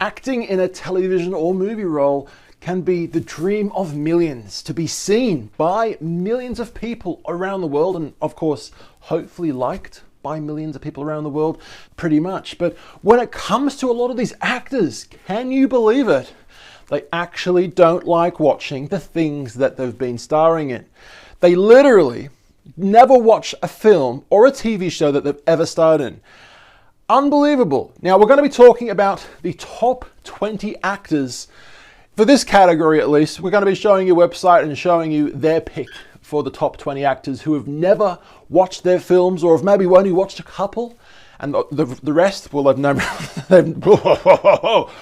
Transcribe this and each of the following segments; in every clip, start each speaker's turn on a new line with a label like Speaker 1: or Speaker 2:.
Speaker 1: Acting in a television or movie role can be the dream of millions, to be seen by millions of people around the world, and of course, hopefully liked by millions of people around the world, pretty much. But when it comes to a lot of these actors, can you believe it? They actually don't like watching the things that they've been starring in. They literally never watch a film or a TV show that they've ever starred in. Unbelievable. Now, we're going to be talking about the top 20 actors. For this category, at least, we're going to be showing you a website and showing you their pick for the top 20 actors who have never watched their films, or have maybe only watched a couple, and the rest, well, they've never.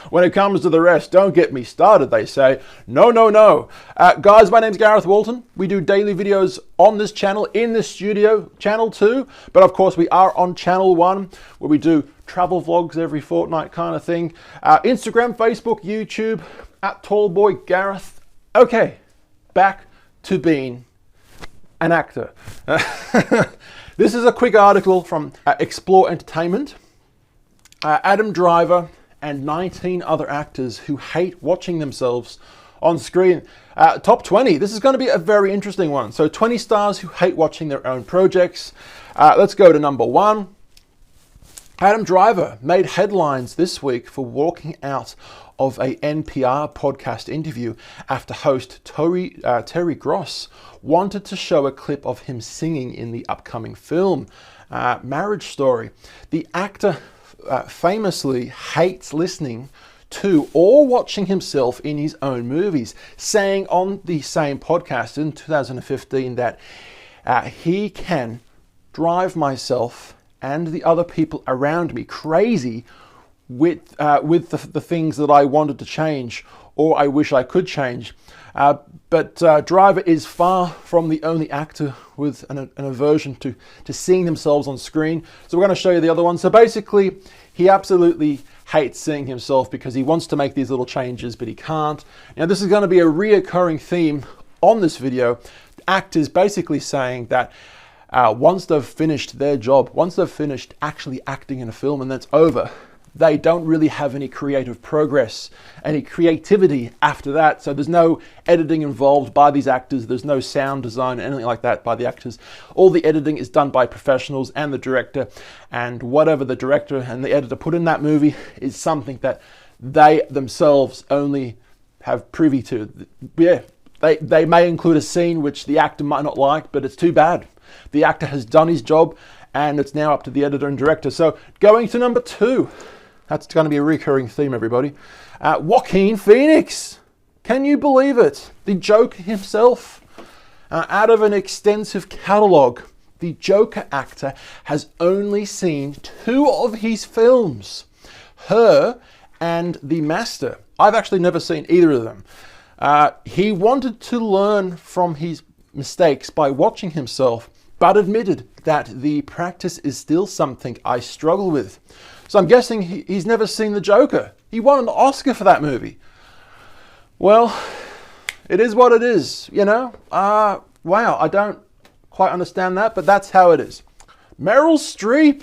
Speaker 1: When it comes to the rest, don't get me started, they say. No, no, no. Guys, my name's Gareth Walton. We do daily videos on this channel, in this studio, channel 2, but of course we are on channel 1, where we do travel vlogs every fortnight kind of thing. Instagram, Facebook, YouTube, at Tallboy Gareth. Okay, back to being an actor. This is a quick article from Explore Entertainment. Adam Driver and 19 other actors who hate watching themselves on screen. Top 20. This is going to be a very interesting one. So 20 stars who hate watching their own projects. Let's go to number 1. Adam Driver made headlines this week for walking out of a NPR podcast interview after host Terry Gross wanted to show a clip of him singing in the upcoming film, Marriage Story. The actor famously hates listening to or watching himself in his own movies, saying on the same podcast in 2015 that he can drive myself and the other people around me crazy with the things that I wanted to change or I wish I could change. But Driver is far from the only actor with an aversion to seeing themselves on screen. So we're going to show you the other one. So basically, he absolutely hates seeing himself because he wants to make these little changes, but he can't. Now, this is going to be a reoccurring theme on this video. Actors basically saying that once they've finished their job, once they've finished actually acting in a film and that's over, they don't really have any creative progress, any creativity after that. So there's no editing involved by these actors. There's no sound design, anything like that by the actors. All the editing is done by professionals and the director. And whatever the director and the editor put in that movie is something that they themselves only have privy to. Yeah, they may include a scene which the actor might not like, but it's too bad. The actor has done his job and it's now up to the editor and director. So going to number 2. That's going to be a recurring theme, everybody. Joaquin Phoenix. Can you believe it? The Joker himself. Out of an extensive catalogue, the Joker actor has only seen 2 of his films. Her and The Master. I've actually never seen either of them. He wanted to learn from his mistakes by watching himself, but admitted that the practice is still something I struggle with. So I'm guessing he's never seen The Joker. He won an Oscar for that movie. Well, it is what it is, you know. Wow, I don't quite understand that, but that's how it is. Meryl Streep.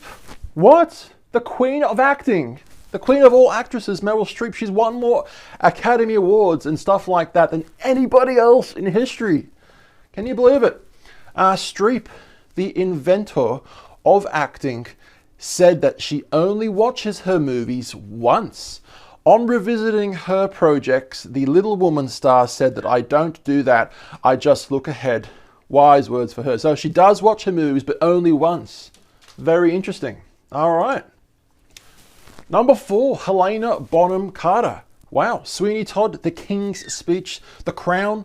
Speaker 1: What? The queen of acting. The queen of all actresses, Meryl Streep. She's won more Academy Awards and stuff like that than anybody else in history. Can you believe it? Streep, the inventor of acting, said that she only watches her movies once. On revisiting her projects, the Little Woman star said that I don't do that, I just look ahead. Wise words for her. So she does watch her movies, but only once. Very interesting. All right. Number 4, Helena Bonham Carter. Wow, Sweeney Todd, The King's Speech, The Crown.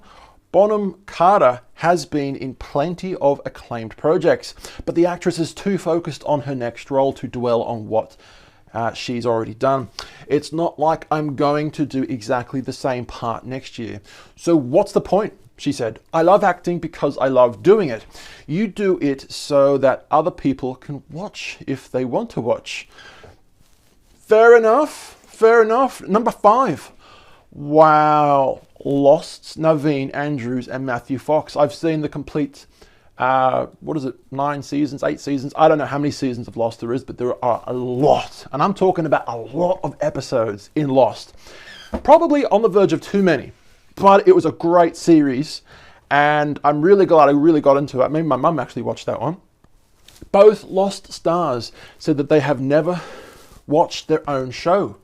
Speaker 1: Bonham Carter has been in plenty of acclaimed projects, but the actress is too focused on her next role to dwell on what she's already done. It's not like I'm going to do exactly the same part next year. So what's the point? She said, I love acting because I love doing it. You do it so that other people can watch if they want to watch. Fair enough. Fair enough. Number 5. Wow. Lost's Naveen Andrews and Matthew Fox. I've seen the complete What is it? 9 seasons, 8 seasons? I don't know how many seasons of Lost there is, but there are a lot. And I'm talking about a lot of episodes in Lost. Probably on the verge of too many. But it was a great series. And I'm really glad I really got into it. Maybe my mum actually watched that one. Both Lost stars said that they have never watched their own show,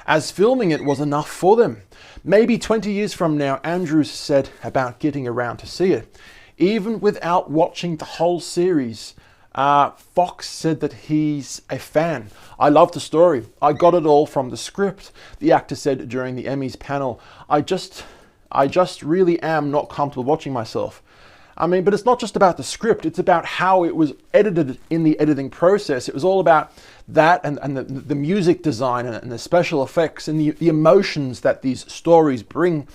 Speaker 1: as filming it was enough for them. Maybe 20 years from now, Andrews said about getting around to see it. Even without watching the whole series, Fox said that he's a fan. I love the story. I got it all from the script. The actor said during the Emmys panel, I just really am not comfortable watching myself. I mean, but it's not just about the script. It's about how it was edited in the editing process. It was all about that and the music design and the special effects and the emotions that these stories bring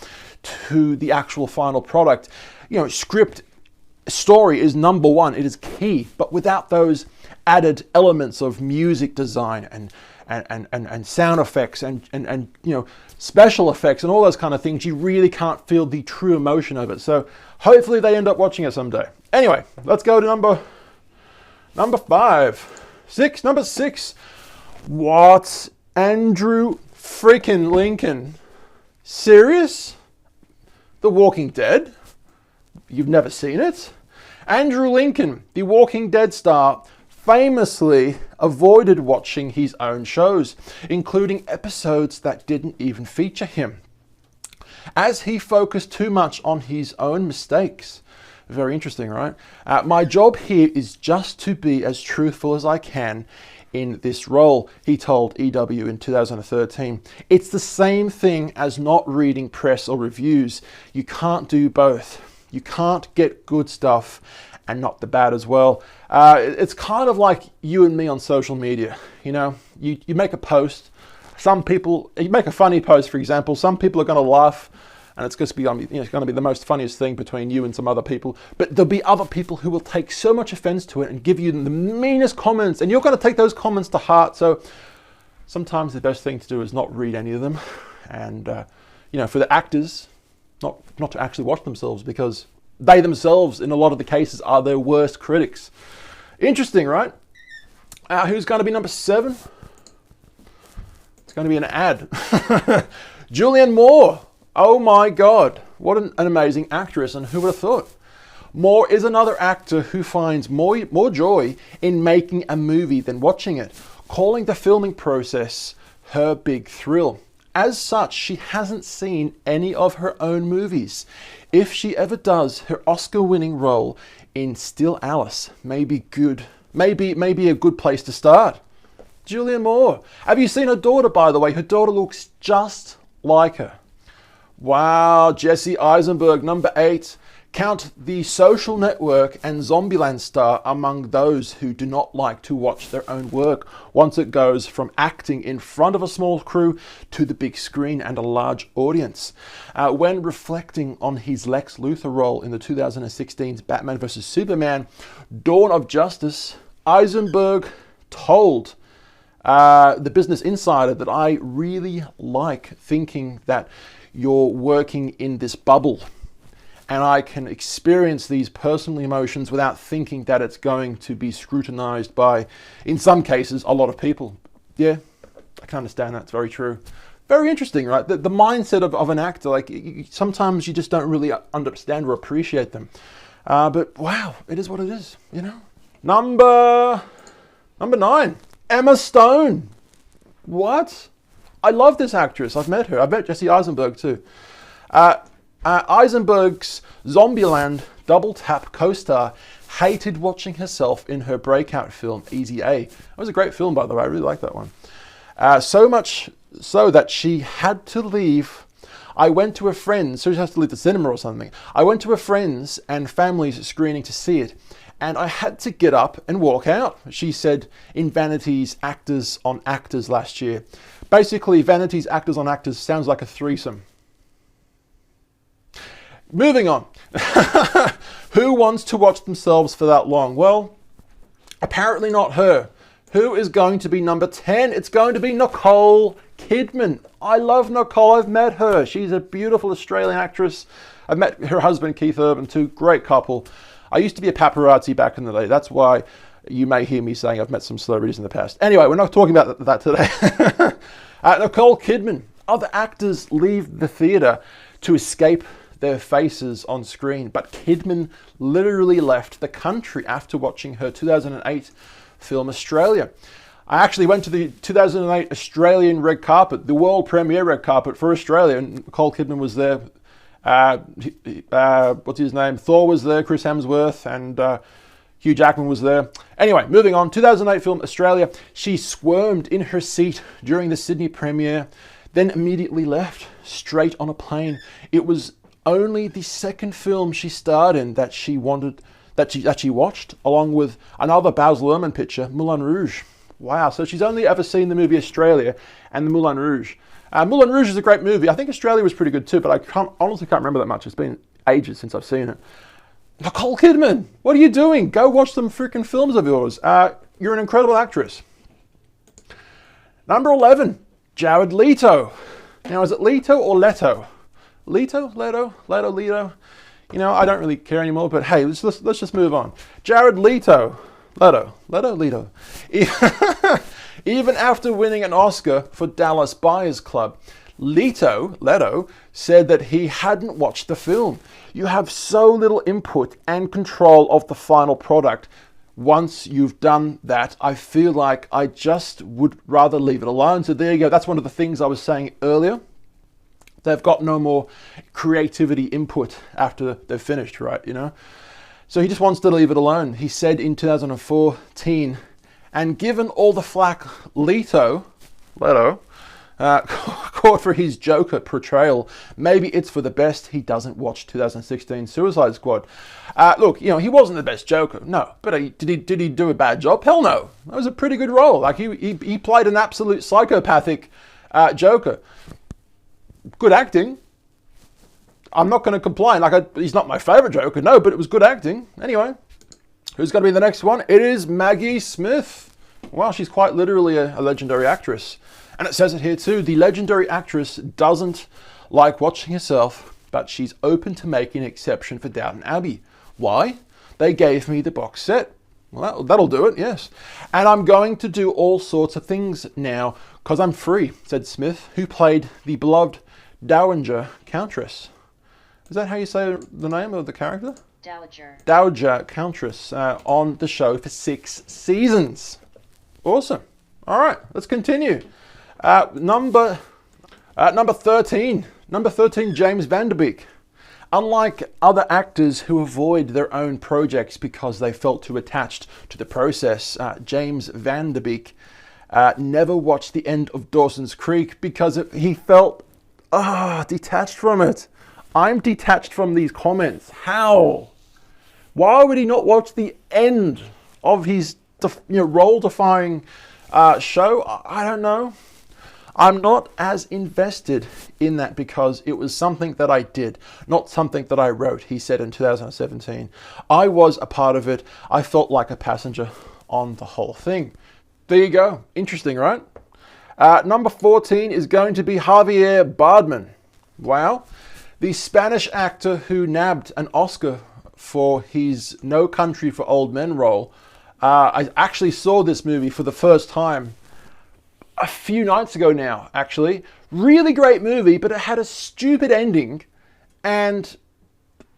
Speaker 1: to the actual final product. You know, script story is number one. It is key. But without those added elements of music design and sound effects and you know, special effects and all those kind of things, you really can't feel the true emotion of it. So hopefully they end up watching it someday. Anyway, let's go to number 6. Number 6. What? Andrew freaking Lincoln? Serious? The Walking Dead? You've never seen it? Andrew Lincoln, the Walking Dead star, famously avoided watching his own shows, including episodes that didn't even feature him, as he focused too much on his own mistakes. Very interesting, right? My job here is just to be as truthful as I can in this role, he told EW in 2013. It's the same thing as not reading press or reviews. You can't do both. You can't get good stuff and not the bad as well. It's kind of like you and me on social media. You know, you make a post. Some people, you make a funny post, for example. Some people are going to laugh, and it's going to be, it's going to be the most funniest thing between you and some other people. But there'll be other people who will take so much offense to it and give you the meanest comments, and you're going to take those comments to heart. So sometimes the best thing to do is not read any of them, and you know, for the actors, not to actually watch themselves, because they themselves, in a lot of the cases, are their worst critics. Interesting, right? Who's going to be number 7? It's going to be an ad. Julian Moore. Oh my God. What an amazing actress, and who would have thought? Moore is another actor who finds more joy in making a movie than watching it, calling the filming process her big thrill. As such, she hasn't seen any of her own movies. If she ever does, her Oscar-winning role in Still Alice may be good. Maybe a good place to start. Julian Moore. Have you seen her daughter, by the way? Her daughter looks just like her. Wow, Jesse Eisenberg, number 8. Count The Social Network and Zombieland star among those who do not like to watch their own work once it goes from acting in front of a small crew to the big screen and a large audience. When reflecting on his Lex Luthor role in the 2016's Batman vs. Superman, Dawn of Justice, Eisenberg told the Business Insider that I really like thinking that you're working in this bubble, and I can experience these personal emotions without thinking that it's going to be scrutinized by, in some cases, a lot of people. Yeah, I can understand that. It's very true. Very interesting, right? The mindset of an actor, like, sometimes you just don't really understand or appreciate them. But wow, it is what it is, you know? Number 9, Emma Stone. What? I love this actress. I've met her. I've met Jesse Eisenberg too. Eisenberg's Zombieland double tap co-star hated watching herself in her breakout film, Easy A. It was a great film, by the way. I really liked that one. So much so that she had to leave. I went to a friend's, so she has to leave the cinema or something. I went to a friend's and family's screening to see it, and I had to get up and walk out, she said in Vanity's Actors on Actors last year. Basically, Vanity's Actors on Actors sounds like a threesome. Moving on. Who wants to watch themselves for that long? Well, apparently not her. Who is going to be number 10? It's going to be Nicole Kidman. I love Nicole. I've met her. She's a beautiful Australian actress. I've met her husband, Keith Urban, too. Great couple. I used to be a paparazzi back in the day. That's why you may hear me saying I've met some celebrities in the past. Anyway, we're not talking about that today. Nicole Kidman. Other actors leave the theatre to escape their faces on screen, but Kidman literally left the country after watching her 2008 film Australia. I actually went to the 2008 Australian red carpet, the world premiere red carpet for Australia, and Nicole Kidman was there. What's his name? Thor was there, Chris Hemsworth, and Hugh Jackman was there. Anyway, moving on. 2008 film Australia. She squirmed in her seat during the Sydney premiere, then immediately left straight on a plane. It was only the second film she starred in that she watched, along with another Baz Luhrmann picture, Moulin Rouge. Wow, so she's only ever seen the movie Australia and the Moulin Rouge. Moulin Rouge is a great movie. I think Australia was pretty good too, but I honestly can't remember that much. It's been ages since I've seen it. Nicole Kidman, what are you doing? Go watch some freaking films of yours. You're an incredible actress. Number 11, Jared Leto. Now, is it Leto or Leto? Leto? Leto? You know, I don't really care anymore, but hey, let's just move on. Jared Leto. Leto. Even after winning an Oscar for Dallas Buyers Club, Leto said that he hadn't watched the film. You have so little input and control of the final product. Once you've done that, I feel like I just would rather leave it alone. So there you go. That's one of the things I was saying earlier. They've got no more creativity input after they've finished, right? You know? So he just wants to leave it alone. He said in 2014, and given all the flack Leto, caught for his Joker portrayal, maybe it's for the best he doesn't watch 2016 Suicide Squad. Look, you know, he wasn't the best Joker, no, but did he do a bad job? Hell no. That was a pretty good role. Like he played an absolute psychopathic Joker. Good acting. I'm not going to complain. He's not my favorite Joker, no, but it was good acting. Anyway, who's going to be the next one? It is Maggie Smith. Well, she's quite literally a legendary actress. And it says it here too. The legendary actress doesn't like watching herself, but she's open to making an exception for Downton Abbey. Why? They gave me the box set. Well, that'll do it, yes. And I'm going to do all sorts of things now because I'm free, said Smith, who played the beloved Dowager Countess. Is that how you say the name of the character? Dowager Countess on the show for 6 seasons. Awesome. All right, let's continue. Number 13. Number 13, James Van Der Beek. Unlike other actors who avoid their own projects because they felt too attached to the process, James Van Der Beek never watched the end of Dawson's Creek because he felt detached from it. I'm detached from these comments. How? Why would he not watch the end of his role-defying show? I don't know. I'm not as invested in that because it was something that I did, not something that I wrote, he said in 2017. I was a part of it. I felt like a passenger on the whole thing. There you go. Interesting, right? Number 14 is going to be Javier Bardem. Wow. The Spanish actor who nabbed an Oscar for his No Country for Old Men role. I actually saw this movie for the first time a few nights ago now, actually. Really great movie, but it had a stupid ending. And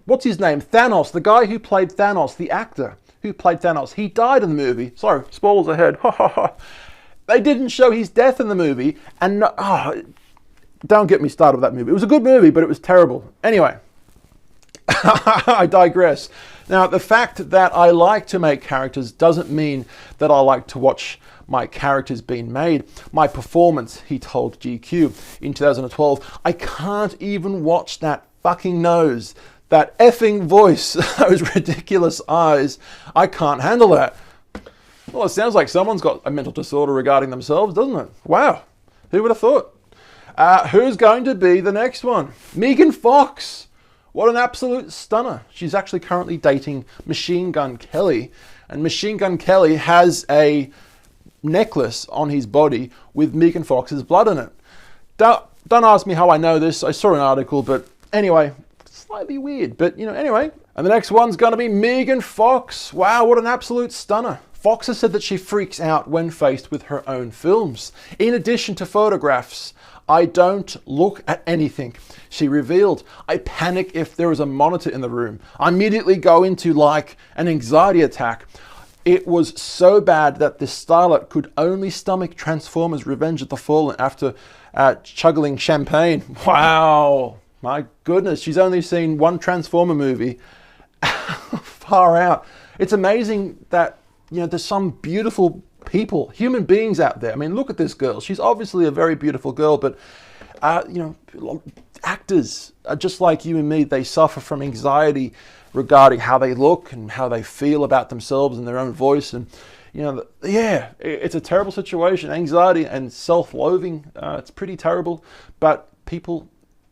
Speaker 1: what's his name? Thanos, the guy who played Thanos, the actor who played Thanos, he died in the movie. Sorry, spoilers ahead. They didn't show his death in the movie. And don't get me started with that movie. It was a good movie, but it was terrible. Anyway, I digress. Now, the fact that I like to make characters doesn't mean that I like to watch my characters being made. My performance, he told GQ in 2012, I can't even watch that fucking nose, that effing voice, those ridiculous eyes. I can't handle that. Well, it sounds like someone's got a mental disorder regarding themselves, doesn't it? Wow. Who would have thought? Who's going to be the next one? Megan Fox. What an absolute stunner. She's actually currently dating Machine Gun Kelly. And Machine Gun Kelly has a necklace on his body with Megan Fox's blood in it. Don't ask me how I know this. I saw an article, but anyway, slightly weird. But, anyway, And the next one's going to be Megan Fox. Wow, what an absolute stunner. Fox has said that she freaks out when faced with her own films. In addition to photographs, I don't look at anything. She revealed, I panic if there is a monitor in the room. I immediately go into like an anxiety attack. It was so bad that the starlet could only stomach Transformers Revenge of the Fallen after chuggling champagne. Wow, my goodness, she's only seen one Transformer movie. Far out. It's amazing that, you know, there's some beautiful people, human beings out there. I mean, look at this girl. She's obviously a very beautiful girl, but, you know, actors are just like you and me. They suffer from anxiety regarding how they look and how they feel about themselves and their own voice. And, you know, yeah, it's a terrible situation. Anxiety and self-loathing, it's pretty terrible. But people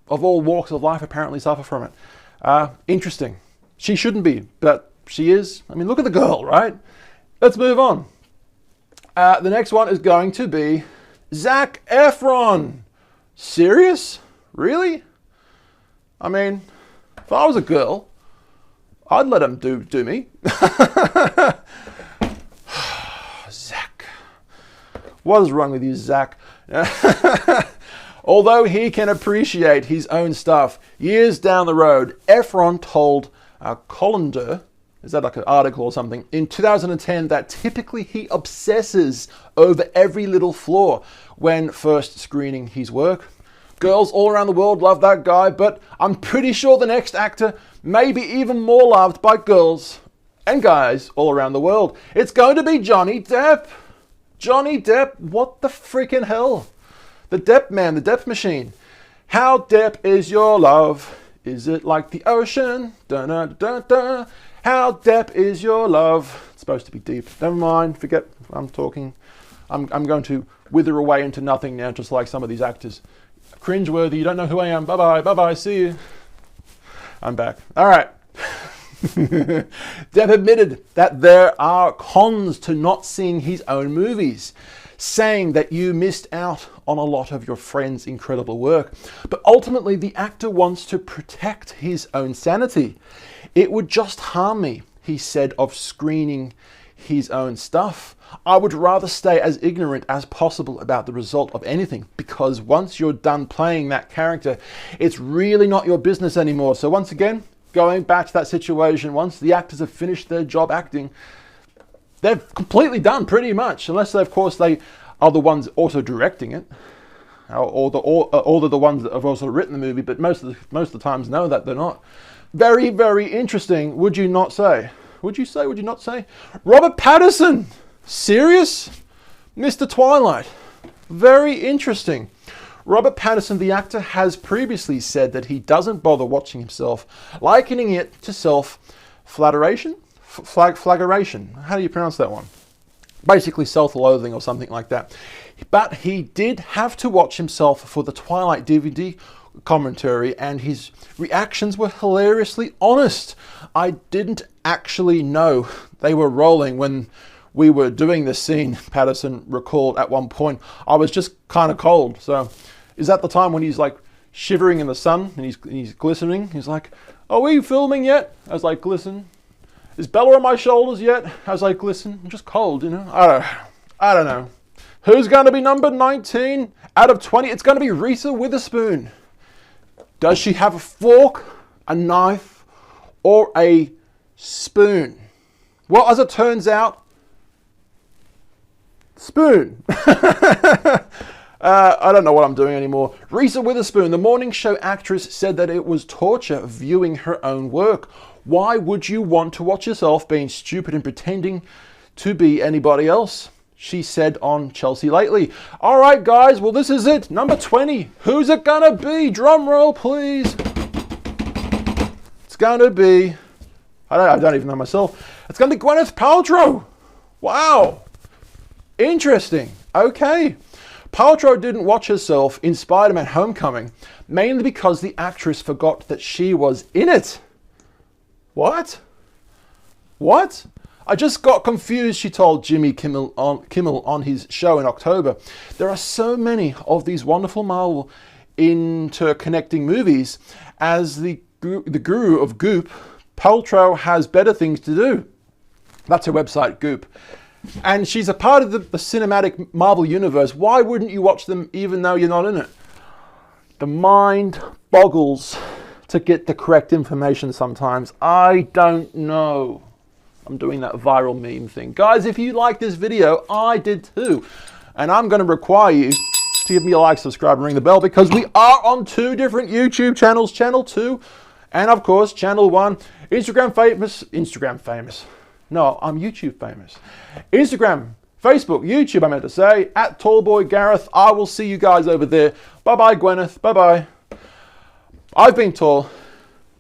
Speaker 1: of all walks of life apparently suffer from it. Interesting. She shouldn't be, but she is. I mean, look at the girl, right? Let's move on. The next one is going to be Zac Efron. Serious? Really? I mean, if I was a girl, I'd let him do me. Zac. What is wrong with you, Zac? Although he can appreciate his own stuff, years down the road, Efron told Colander, is that like an article or something, in 2010 that typically he obsesses over every little flaw when first screening his work. Girls all around the world love that guy, but I'm pretty sure the next actor may be even more loved by girls and guys all around the world. It's going to be Johnny Depp. Johnny Depp, what the freaking hell? The Depp man, the Depp machine. How Depp is your love? Is it like the ocean? Dun, dun, dun, dun. How Depp is your love? It's supposed to be deep. Never mind, forget I'm talking. I'm going to wither away into nothing now, just like some of these actors. Cringeworthy, you don't know who I am. Bye-bye, bye-bye, see you. I'm back. All right. Depp admitted that there are cons to not seeing his own movies, saying that you missed out on a lot of your friend's incredible work. But ultimately, the actor wants to protect his own sanity. It would just harm me, he said, of screening his own stuff. I would rather stay as ignorant as possible about the result of anything, because once you're done playing that character, it's really not your business anymore. So once again, going back to that situation, once the actors have finished their job acting, they're completely done pretty much, unless of course they are the ones also directing it, or they're the ones that have also written the movie. But most of the times, no, that they're not. Very, very interesting. Would you not say? Would you say? Would you not say? Robert Pattinson. Serious? Mr. Twilight. Very interesting. Robert Pattinson, the actor, has previously said that he doesn't bother watching himself, likening it to self-flagellation. Flagellation. How do you pronounce that one? Basically self-loathing or something like that. But he did have to watch himself for the Twilight DVD commentary, and his reactions were hilariously honest. I didn't actually know they were rolling when we were doing this scene, Pattinson recalled at one point. I was just kind of cold. So is that the time when he's like shivering in the sun and he's glistening? He's like, are we filming yet? I was like, glisten. Is Bella on my shoulders yet? I was like, glisten. I'm just cold, you know? I don't know. Who's going to be number 19 out of 20? It's going to be Rita Witherspoon. Does she have a fork, a knife, or a spoon? Well, as it turns out, spoon. I don't know what I'm doing anymore. Rita Witherspoon, the morning show actress, said that it was torture viewing her own work. Why would you want to watch yourself being stupid and pretending to be anybody else? She said on Chelsea Lately. All right, guys, well, this is it. Number 20. Who's it gonna be? Drum roll, please. It's gonna be, I don't even know myself. It's gonna be Gwyneth Paltrow. Wow. Interesting. Okay. Paltrow didn't watch herself in Spider-Man Homecoming, mainly because the actress forgot that she was in it. What? What? I just got confused, she told Jimmy Kimmel on his show in October. There are so many of these wonderful Marvel interconnecting movies. As the guru of Goop Paltrow has better things to do. That's her website, Goop. And she's a part of the cinematic Marvel universe. Why wouldn't you watch them even though you're not in it? The mind boggles to get the correct information sometimes. I don't know. I'm doing that viral meme thing. Guys, if you like this video, I did too. And I'm going to require you to give me a like, subscribe, and ring the bell, because we are on 2 different YouTube channels. Channel 2 and, of course, Channel 1. Instagram famous. No, I'm YouTube famous. Instagram, Facebook, YouTube, I meant to say, at Tallboy Gareth. I will see you guys over there. Bye-bye, Gwyneth. Bye-bye. I've been Tall.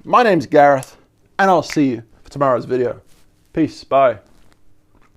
Speaker 1: My name's Gareth, and I'll see you for tomorrow's video. Peace. Bye.